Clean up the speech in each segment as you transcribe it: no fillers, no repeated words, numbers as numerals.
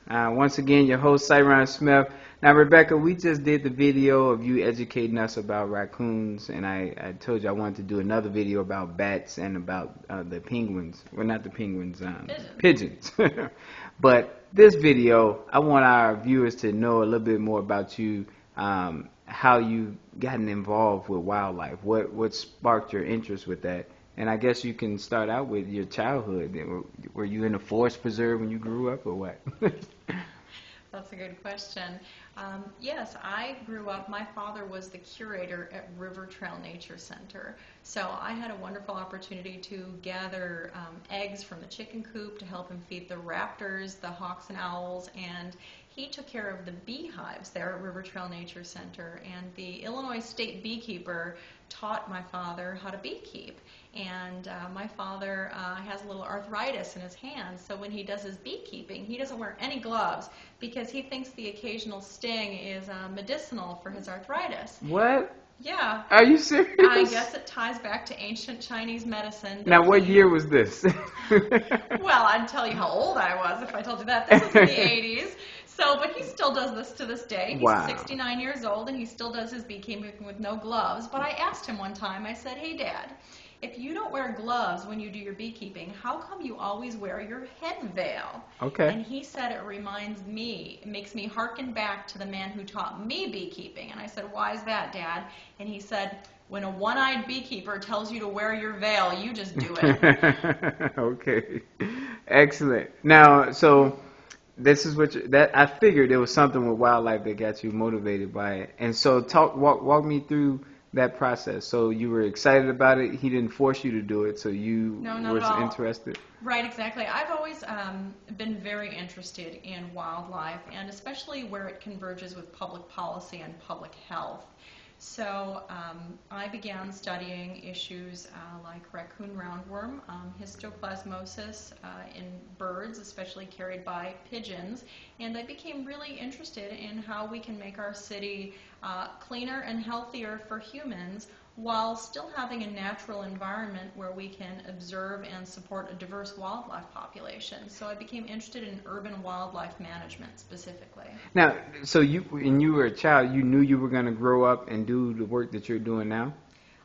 Once again, your host, Cyron Smith. Now, Rebecca, we just did the video of you educating us about raccoons, and I told you I wanted to do another video about bats and about the penguins. Well, not the penguins, pigeons. But this video, I want our viewers to know a little bit more about you, how you gotten involved with wildlife, what sparked your interest with that. And I guess you can start out with your childhood. Were you in a forest preserve when you grew up, or what? That's a good question. Yes, I grew up, my father was the curator at River Trail Nature Center. So I had a wonderful opportunity to gather eggs from the chicken coop to help him feed the raptors, the hawks and owls, and he took care of the beehives there at River Trail Nature Center. And the Illinois state beekeeper taught my father how to beekeep. And my father has a little arthritis in his hands, so when he does his beekeeping, he doesn't wear any gloves because he thinks the occasional sting is medicinal for his arthritis. What? Yeah. Are you serious? I guess it ties back to ancient Chinese medicine. Now, what year was this? Well, I'd tell you how old I was if I told you that. This was in the 80s. So, but he still does this to this day. He's Wow. 69 years old, and he still does his beekeeping with no gloves. But I asked him one time, I said, "Hey, Dad, if you don't wear gloves when you do your beekeeping, how come you always wear your head veil?" Okay. And he said, "It reminds me, it makes me hearken back to the man who taught me beekeeping." And I said, "Why is that, Dad?" And he said, "When a one-eyed beekeeper tells you to wear your veil, you just do it." Okay. Excellent. Now, so this is that I figured there was something with wildlife that got you motivated by it. And so walk me through that process. So you were excited about it. He didn't force you to do it, so you No, not were at all. interested. Right, exactly. I've always been very interested in wildlife, and especially where it converges with public policy and public health. So I began studying issues like raccoon roundworm, histoplasmosis in birds, especially carried by pigeons, and I became really interested in how we can make our city cleaner and healthier for humans while still having a natural environment where we can observe and support a diverse wildlife population. So I became interested in urban wildlife management specifically. Now, so when you were a child, you knew you were going to grow up and do the work that you're doing now?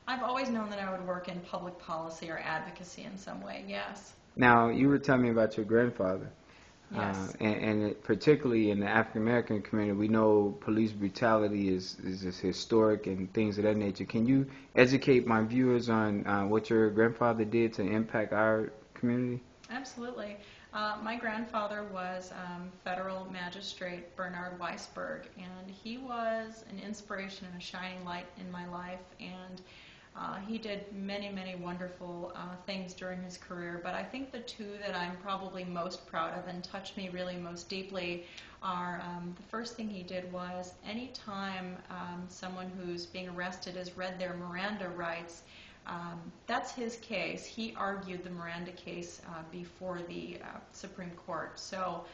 I've always known that I would work in public policy or advocacy in some way, yes. Now, you were telling me about your grandfather. Yes. And particularly in the African American community, we know police brutality is just historic and things of that nature. Can you educate my viewers on what your grandfather did to impact our community? Absolutely. My grandfather was federal magistrate Bernard Weisberg, and he was an inspiration and a shining light in my life. And he did many, many wonderful things during his career, but I think the two that I'm probably most proud of and touched me really most deeply are the first thing he did was anytime someone who's being arrested has read their Miranda rights, that's his case. He argued the Miranda case before the Supreme Court. So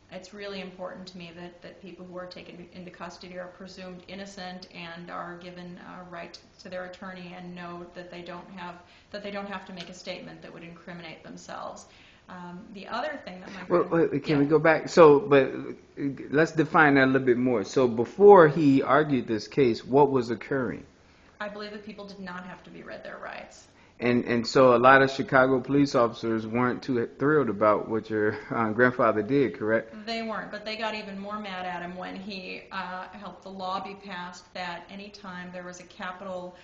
it's really important to me that people who are taken into custody are presumed innocent and are given a right to their attorney and know that they don't have to make a statement that would incriminate themselves. The other thing that Can we go back? So, but let's define that a little bit more. So before he argued this case, what was occurring? I believe that people did not have to be read their rights. And so a lot of Chicago police officers weren't too thrilled about what your grandfather did, correct? They weren't, but they got even more mad at him when he helped the law be passed that any time there was a capital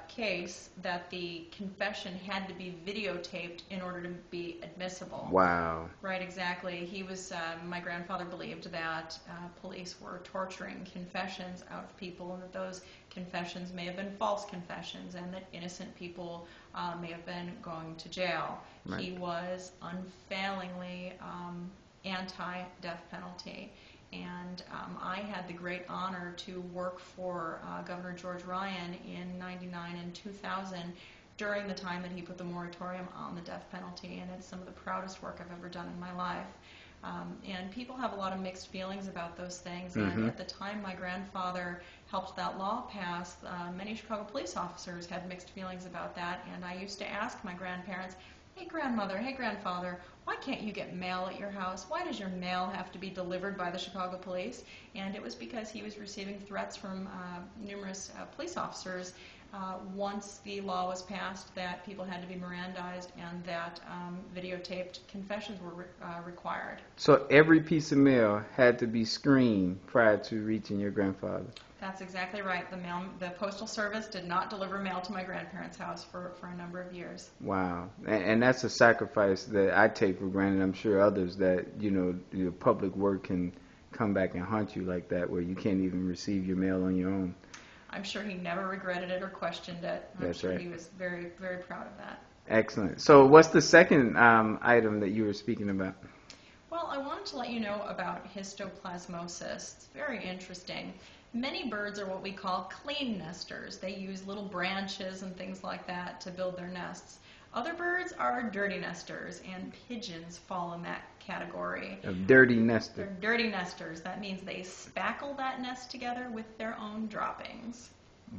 case that the confession had to be videotaped in order to be admissible. Wow. Right, exactly. He was, my grandfather believed that police were torturing confessions out of people and that those confessions may have been false confessions and that innocent people may have been going to jail. Right. He was unfailingly anti-death penalty. And I had the great honor to work for Governor George Ryan in '99 and 2000 during the time that he put the moratorium on the death penalty, and it's some of the proudest work I've ever done in my life. And people have a lot of mixed feelings about those things, and at the time my grandfather helped that law pass, many Chicago police officers had mixed feelings about that, and I used to ask my grandparents, hey grandmother, hey grandfather, why can't you get mail at your house? Why does your mail have to be delivered by the Chicago police? And it was because he was receiving threats from numerous police officers once the law was passed that people had to be Mirandized and that videotaped confessions were required. So every piece of mail had to be screened prior to reaching your grandfather. That's exactly right. The Postal Service did not deliver mail to my grandparents' house for a number of years. Wow. And that's a sacrifice that I take for granted. I'm sure others that, your public work can come back and haunt you like that, where you can't even receive your mail on your own. I'm sure he never regretted it or questioned it. I'm sure he was very, very proud of that. Excellent. So what's the second item that you were speaking about? Well, I wanted to let you know about histoplasmosis. It's very interesting. Many birds are what we call clean nesters. They use little branches and things like that to build their nests. Other birds are dirty nesters, and pigeons fall in that category. A dirty nester. They're dirty nesters. That means they spackle that nest together with their own droppings.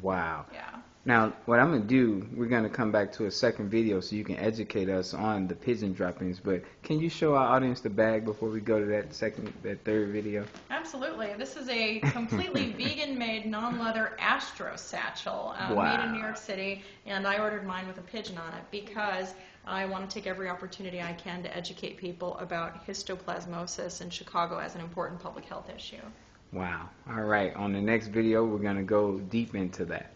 Wow. Yeah. Now, what I'm going to do, we're going to come back to a second video so you can educate us on the pigeon droppings. But can you show our audience the bag before we go to that third video? Absolutely. This is a completely vegan-made, non-leather Astro satchel Wow. made in New York City. And I ordered mine with a pigeon on it because I want to take every opportunity I can to educate people about histoplasmosis in Chicago as an important public health issue. Wow. All right. On the next video, we're going to go deep into that.